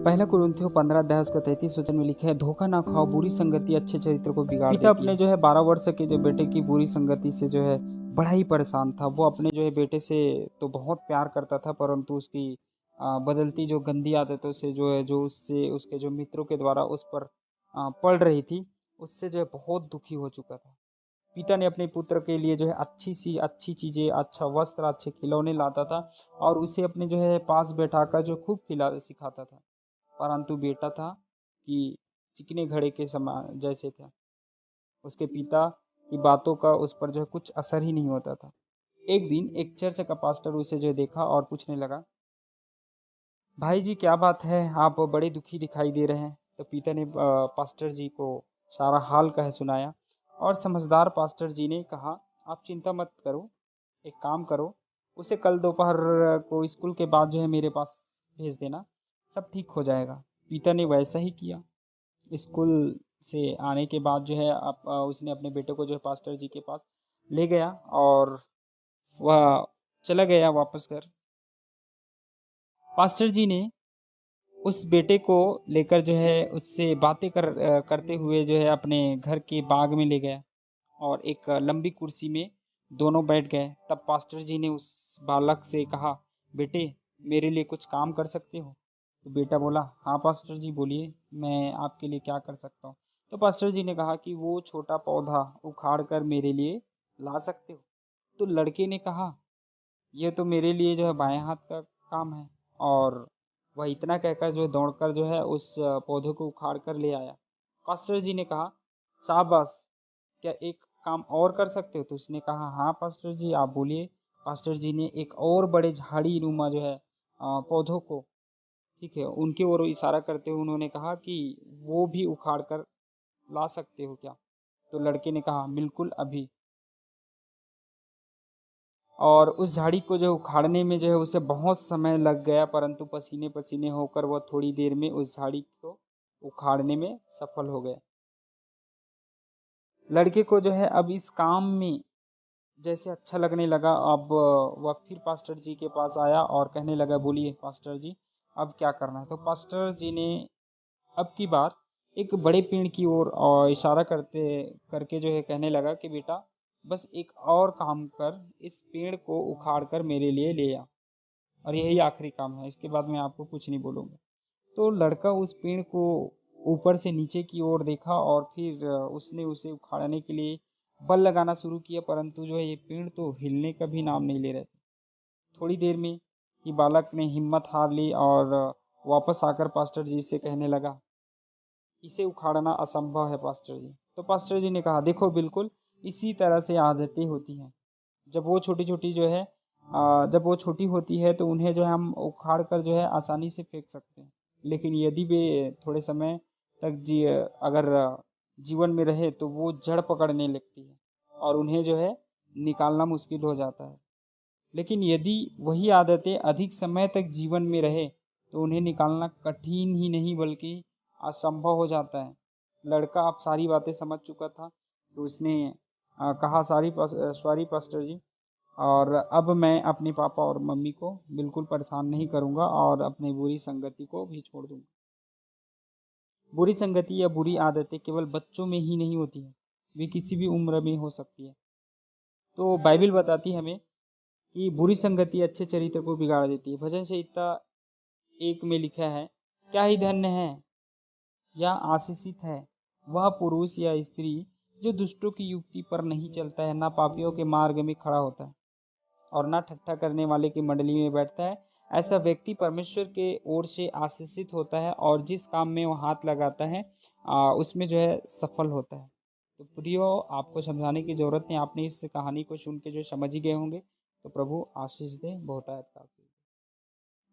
पहला कुरिन्थियों 15 अध्याय उसका 33 वचन में लिखा है, धोखा ना खाओ, बुरी संगति अच्छे चरित्र को बिगाड़ देती है। पिता अपने जो है 12 वर्ष के जो बेटे की बुरी संगति से जो है बड़ा ही परेशान था। वो अपने जो है बेटे से तो बहुत प्यार करता था, परंतु उसकी बदलती जो गंदी आदतों से जो है, जो उससे उसके जो मित्रों के द्वारा उस पर पड़ रही थी, उससे जो है बहुत दुखी हो चुका था। पिता ने अपने पुत्र के लिए जो है अच्छी चीजें, अच्छा वस्त्र, अच्छे खिलौने लाता था और उसे अपने जो है पास बैठाकर जो खूब खिला सिखाता था। परंतु बेटा था कि चिकने घड़े के समान जैसे था। उसके पिता की बातों का उस पर जो है कुछ असर ही नहीं होता था। एक दिन एक चर्च का पास्टर उसे जो देखा और पूछने लगा, भाई जी क्या बात है, आप बड़े दुखी दिखाई दे रहे हैं। तो पिता ने पास्टर जी को सारा हाल कह सुनाया और समझदार पास्टर जी ने कहा, आप चिंता मत करो, एक काम करो, उसे कल दोपहर को स्कूल के बाद जो है मेरे पास भेज देना, सब ठीक हो जाएगा। पिता ने वैसा ही किया। स्कूल से आने के बाद जो है उसने अपने बेटे को जो है पास्टर जी के पास ले गया और वह चला गया वापस घर। पास्टर जी ने उस बेटे को लेकर जो है उससे बातें करते हुए जो है अपने घर के बाग में ले गया और एक लंबी कुर्सी में दोनों बैठ गए। तब पास्टर जी ने उस बालक से कहा, बेटे मेरे लिए कुछ काम कर सकते हो? तो बेटा बोला, हाँ पास्टर जी बोलिए, मैं आपके लिए क्या कर सकता हूँ। तो पास्टर जी ने कहा कि वो छोटा पौधा उखाड़ कर मेरे लिए ला सकते हो? तो लड़के ने कहा, ये तो मेरे लिए जो है बाएं हाथ का काम है। और वह इतना कहकर जो है दौड़कर जो है उस पौधे को उखाड़ कर ले आया। पास्टर जी ने कहा, शाबाश, क्या एक काम और कर सकते हो? तो उसने कहा, हाँ पास्टर जी आप बोलिए। पास्टर जी ने एक और बड़े झाड़ी नुमा जो है पौधों को, ठीक है, उनकी ओर इशारा करते हुए उन्होंने कहा कि वो भी उखाड़ कर ला सकते हो क्या? तो लड़के ने कहा, बिल्कुल अभी। और उस झाड़ी को जो उखाड़ने में जो है उसे बहुत समय लग गया, परंतु पसीने पसीने होकर वह थोड़ी देर में उस झाड़ी को उखाड़ने में सफल हो गया। लड़के को जो है अब इस काम में जैसे अच्छा लगने लगा। अब वह फिर पास्टर जी के पास आया और कहने लगा, बोलिए पास्टर जी अब क्या करना है? तो पास्टर जी ने अब की बार एक बड़े पेड़ की ओर और इशारा करते करके जो है कहने लगा कि बेटा बस एक और काम कर, इस पेड़ को उखाड़ कर मेरे लिए ले आ, और यही आखिरी काम है, इसके बाद मैं आपको कुछ नहीं बोलूँगा। तो लड़का उस पेड़ को ऊपर से नीचे की ओर देखा और फिर उसने उसे उखाड़ने के लिए बल लगाना शुरू किया, परंतु जो है ये पेड़ तो हिलने का भी नाम नहीं ले रहे थे। थोड़ी देर में ही बालक ने हिम्मत हार ली और वापस आकर पास्टर जी से कहने लगा, इसे उखाड़ना असंभव है पास्टर जी। तो पास्टर जी ने कहा, देखो बिल्कुल इसी तरह से आदतें होती हैं। जब वो छोटी छोटी जो है जब वो छोटी होती है तो उन्हें जो है हम उखाड़ कर जो है आसानी से फेंक सकते हैं, लेकिन यदि वे थोड़े समय तक अगर जीवन में रहे तो वो जड़ पकड़ने लगती है और उन्हें जो है निकालना मुश्किल हो जाता है। लेकिन यदि वही आदतें अधिक समय तक जीवन में रहे तो उन्हें निकालना कठिन ही नहीं बल्कि असंभव हो जाता है। लड़का अब सारी बातें समझ चुका था, तो उसने कहा, सॉरी पास्टर जी, और अब मैं अपने पापा और मम्मी को बिल्कुल परेशान नहीं करूंगा और अपनी बुरी संगति को भी छोड़ दूंगा। बुरी संगति या बुरी आदतें केवल बच्चों में ही नहीं होती है, वे किसी भी उम्र में हो सकती है। तो बाइबल बताती है हमें कि बुरी संगति अच्छे चरित्र को बिगाड़ देती है। भजन संहिता 1 में लिखा है, क्या ही धन्य है या आशीषित है वह पुरुष या स्त्री जो दुष्टों की युक्ति पर नहीं चलता है, ना पापियों के मार्ग में खड़ा होता है और ना ठट्ठा करने वाले की मंडली में बैठता है। ऐसा व्यक्ति परमेश्वर के ओर से आशीषित होता है और जिस काम में वो हाथ लगाता है उसमें जो है सफल होता है। तो प्रियो, आपको समझाने की जरूरत नहीं, आपने इस कहानी को सुन के जो समझ ही गए होंगे। तो प्रभु आशीष दे, बहुत आयत